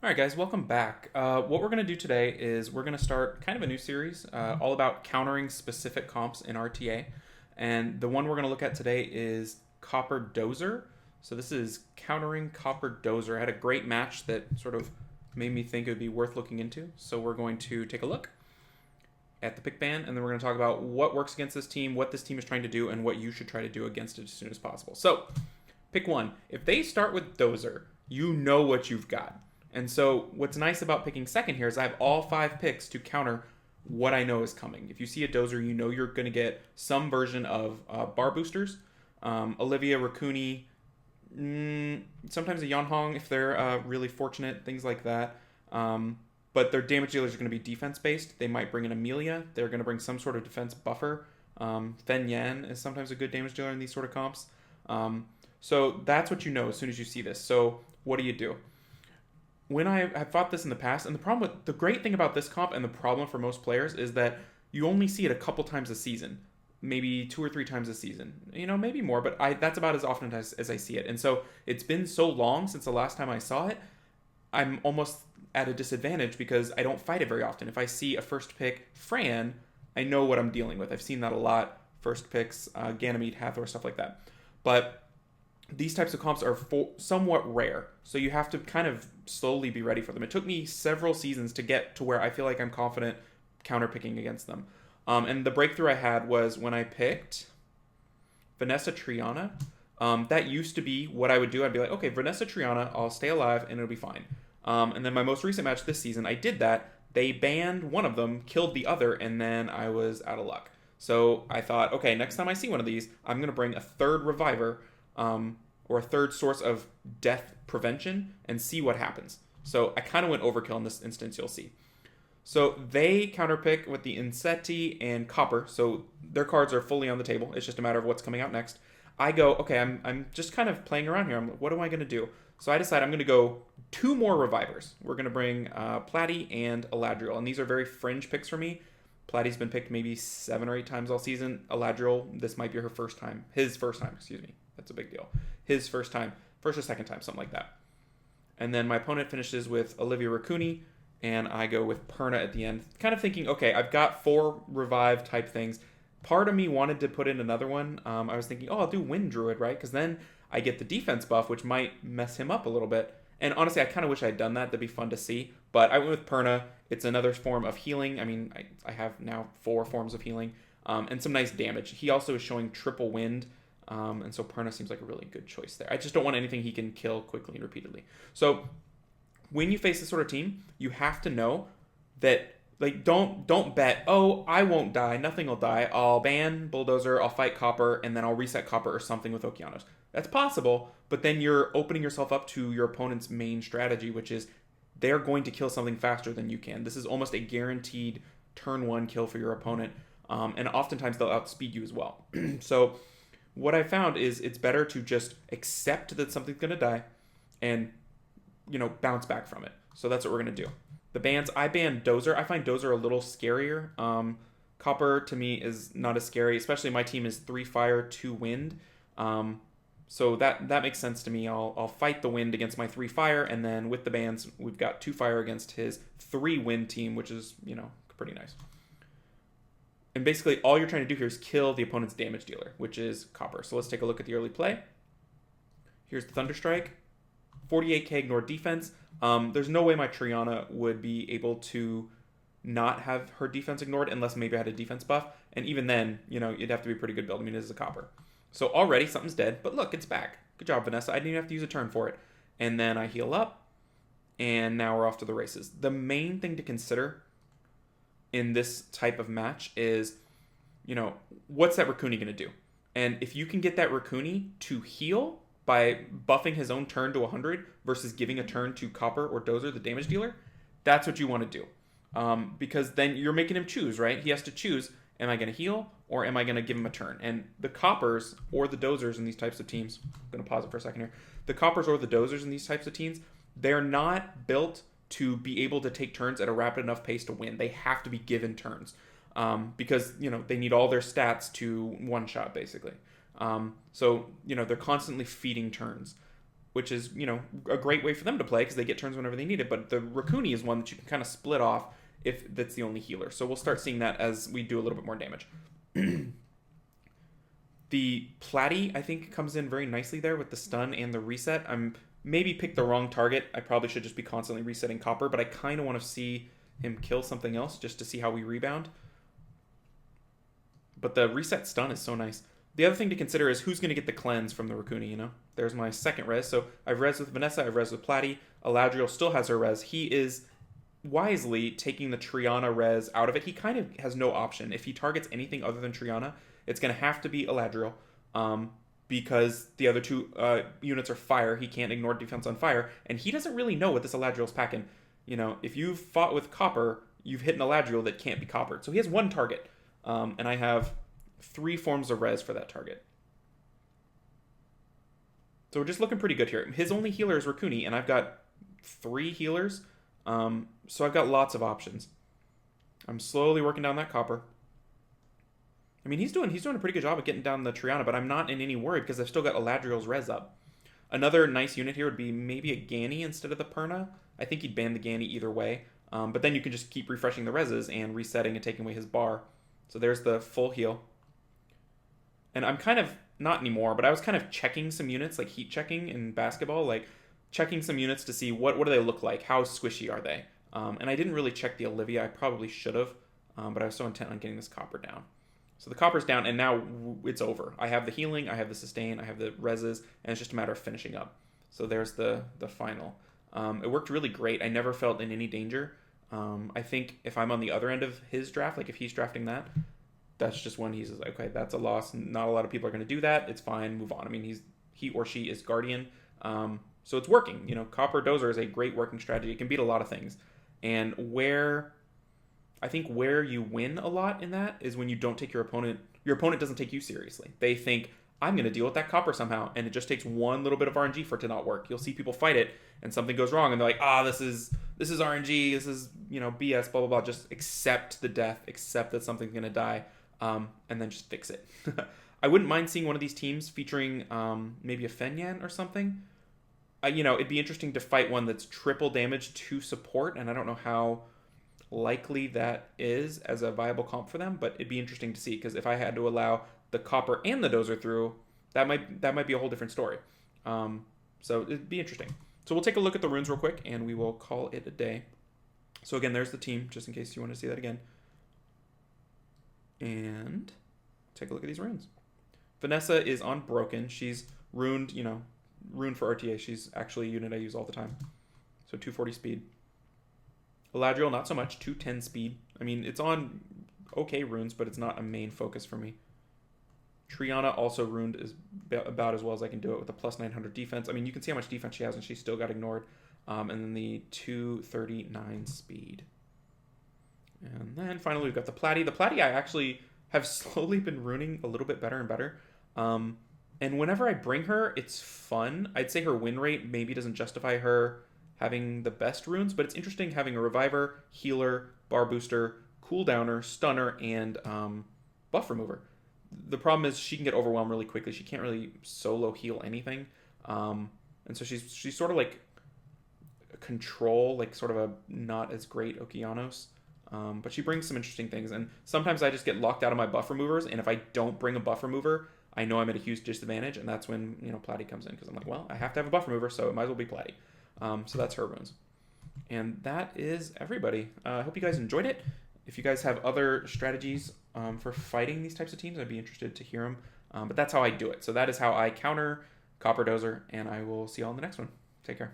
All right, guys, welcome back. What we're going to do today is we're going to start kind of a new series all about countering specific comps in RTA. And the one we're going to look at today is Copper Dozer. So this is countering Copper Dozer. I had a great match that sort of made me think it would be worth looking into. So we're going to take a look at the pick ban, and then we're going to talk about what works against this team, what this team is trying to do, and what you should try to do against it as soon as possible. So pick one. If they start with Dozer, you know what you've got. And so what's nice about picking second here is I have all 5 picks to counter what I know is coming. If you see a Dozer, you know you're going to get some version of bar boosters. Olivia, Raccoony, sometimes a Yanhong if they're really fortunate, things like that. But their damage dealers are going to be defense-based. They might bring an Amelia. They're going to bring some sort of defense buffer. Fen Yan is sometimes a good damage dealer in these sort of comps. So that's what you know as soon as you see this. So what do? When I have fought this in the past, and the great thing about this comp and the problem for most players is that you only see it a couple times a season, maybe 2 or 3 times a season, maybe more, but that's about as often as I see it. And so it's been so long since the last time I saw it, I'm almost at a disadvantage because I don't fight it very often. If I see a first pick Fran, I know what I'm dealing with. I've seen that a lot. First picks, Ganymede, Hathor, stuff like that. But these types of comps are somewhat rare, so you have to kind of slowly be ready for them. It took me several seasons to get to where I feel like I'm confident counterpicking against them. And the breakthrough I had was when I picked Vanessa Triana. That used to be what I would do. I'd be like, okay, Vanessa Triana, I'll stay alive and it'll be fine. And then my most recent match this season, I did that. They banned one of them, killed the other, and then I was out of luck. So I thought, okay, next time I see one of these, I'm going to bring a third reviver, or a third source of death prevention and see what happens. So I kind of went overkill in this instance, you'll see. So they counterpick with the Insetti and Copper, so their cards are fully on the table. It's just a matter of what's coming out next. I go, okay, I'm just kind of playing around here. What am I going to do? So I decide I'm going to go 2 more revivers. We're going to bring Platy and Eladriel, and these are very fringe picks for me. Platy's been picked maybe 7 or 8 times all season. Eladriel, this might be his first time. That's a big deal. His first or second time, something like that. And then my opponent finishes with Olivia Raccoony, and I go with Perna at the end. Kind of thinking, okay, I've got 4 revive type things. Part of me wanted to put in another one. I was thinking, I'll do Wind Druid, right? Because then I get the defense buff, which might mess him up a little bit. And honestly, I kind of wish I'd done that. That'd be fun to see. But I went with Perna. It's another form of healing. I mean, I have now 4 forms of healing. And some nice damage. He also is showing triple wind. And so Perna seems like a really good choice there. I just don't want anything he can kill quickly and repeatedly. So when you face this sort of team, you have to know that, like, don't bet, I won't die, nothing will die. I'll ban Bulldozer, I'll fight Copper, and then I'll reset Copper or something with Okeanos. That's possible, but then you're opening yourself up to your opponent's main strategy, which is they're going to kill something faster than you can. This is almost a guaranteed turn 1 kill for your opponent, and oftentimes they'll outspeed you as well. So what I found is it's better to just accept that something's going to die and, bounce back from it. So that's what we're going to do. The bans, I banned Dozer. I find Dozer a little scarier. Copper, to me, is not as scary, especially my team is 3 fire, 2 wind. So that makes sense to me. I'll fight the wind against my 3 fire, and then with the bans, we've got 2 fire against his 3 wind team, which is, pretty nice. And basically, all you're trying to do here is kill the opponent's damage dealer, which is Copper. So let's take a look at the early play. Here's the Thunderstrike. 48k ignored defense. There's no way my Triana would be able to not have her defense ignored unless maybe I had a defense buff. And even then, you'd have to be a pretty good build. I mean, this is a Copper. So already something's dead, but look, it's back. Good job, Vanessa. I didn't even have to use a turn for it. And then I heal up, and now we're off to the races. The main thing to consider in this type of match is, what's that Raccoony going to do? And if you can get that Raccoony to heal by buffing his own turn to 100 versus giving a turn to Copper or Dozer, the damage dealer, that's what you want to do. Because then you're making him choose, right? He has to choose, am I going to heal or am I going to give him a turn? And the Coppers or the Dozers in these types of teams, I'm going to pause it for a second here. The Coppers or the Dozers in these types of teams, they're not built to be able to take turns at a rapid enough pace to win. They have to be given turns because, they need all their stats to one-shot, basically. So, they're constantly feeding turns. which is, a great way for them to play because they get turns whenever they need it. But the Raccoon is one that you can kind of split off if that's the only healer. So we'll start seeing that as we do a little bit more damage. The Platy, I think, comes in very nicely there with the stun and the reset. I'm maybe picked the wrong target. I probably should just be constantly resetting Copper, but I kind of want to see him kill something else just to see how we rebound. But the reset stun is so nice. The other thing to consider is who's going to get the cleanse from the Raccoon, There's my second res. So I've res with Vanessa, I've res with Platy. Eladriel still has her res. He is wisely taking the Triana res out of it. He kind of has no option. If he targets anything other than Triana, it's going to have to be Eladriel, because the other two units are fire. He can't ignore defense on fire, and he doesn't really know what this Eladriel's packing. If you've fought with Copper, you've hit an Eladriel that can't be coppered. So he has one target, and I have 3 forms of res for that target. So we're just looking pretty good here. His only healer is Raccoon, and I've got 3 healers, so I've got lots of options. I'm slowly working down that Copper. I mean, he's doing a pretty good job of getting down the Triana, but I'm not in any worry because I've still got Eladriel's res up. Another nice unit here would be maybe a Ganny instead of the Perna. I think he'd ban the Ganny either way, but then you can just keep refreshing the reses and resetting and taking away his bar. So there's the full heal. And I'm kind of, not anymore, but I was kind of checking some units, like heat checking in basketball, like checking some units to see what do they look like, how squishy are they. And I didn't really check the Olivia. I probably should have, but I was so intent on getting this Copper down. So the Copper's down, and now it's over. I have the healing, I have the sustain, I have the reses, and it's just a matter of finishing up. So there's the final. It worked really great. I never felt in any danger. I think if I'm on the other end of his draft, like if he's drafting that, that's just when he's like, okay, that's a loss. Not a lot of people are going to do that. It's fine. Move on. I mean, he or she is Guardian. So it's working. Copper Dozer is a great working strategy. It can beat a lot of things. And I think where you win a lot in that is when you don't take your opponent doesn't take you seriously. They think, I'm going to deal with that Copper somehow, and it just takes one little bit of RNG for it to not work. You'll see people fight it, and something goes wrong, and they're like, this is RNG, this is, BS, blah, blah, blah. Just accept the death, accept that something's going to die, and then just fix it. I wouldn't mind seeing one of these teams featuring maybe a Fenyan or something. It'd be interesting to fight one that's triple damage to support, and I don't know how likely that is as a viable comp for them, but it'd be interesting to see, because if I had to allow the Copper and the Dozer through, that might be a whole different story. So it'd be interesting. So we'll take a look at the runes real quick, and we will call it a day. So again, there's the team, just in case you want to see that again. And take a look at these runes. Vanessa is on Broken. She's runed, runed for RTA. She's actually a unit I use all the time. So 240 speed. Eladriel, not so much, 210 speed. I mean, it's on okay runes, but it's not a main focus for me. Triana also ruined is about as well as I can do it with a plus 900 defense. I mean, you can see how much defense she has, and she still got ignored. And then the 239 speed. And then finally, we've got the Platy. The Platy I actually have slowly been ruining a little bit better and better. And whenever I bring her, it's fun. I'd say her win rate maybe doesn't justify her having the best runes, but it's interesting having a Reviver, Healer, Bar Booster, Cooldowner, Stunner, and Buff Remover. The problem is she can get overwhelmed really quickly. She can't really solo heal anything. And so she's sort of like a control, like sort of a not as great Okeanos. But she brings some interesting things. And sometimes I just get locked out of my buff removers, and if I don't bring a buff remover, I know I'm at a huge disadvantage, and that's when, Platy comes in, because I'm like, well, I have to have a buff remover, so it might as well be Platy. So that's her runes. And that is everybody. I hope you guys enjoyed it. If you guys have other strategies for fighting these types of teams, I'd be interested to hear them. But that's how I do it. So that is how I counter Copper Dozer, and I will see you all in the next one. Take care.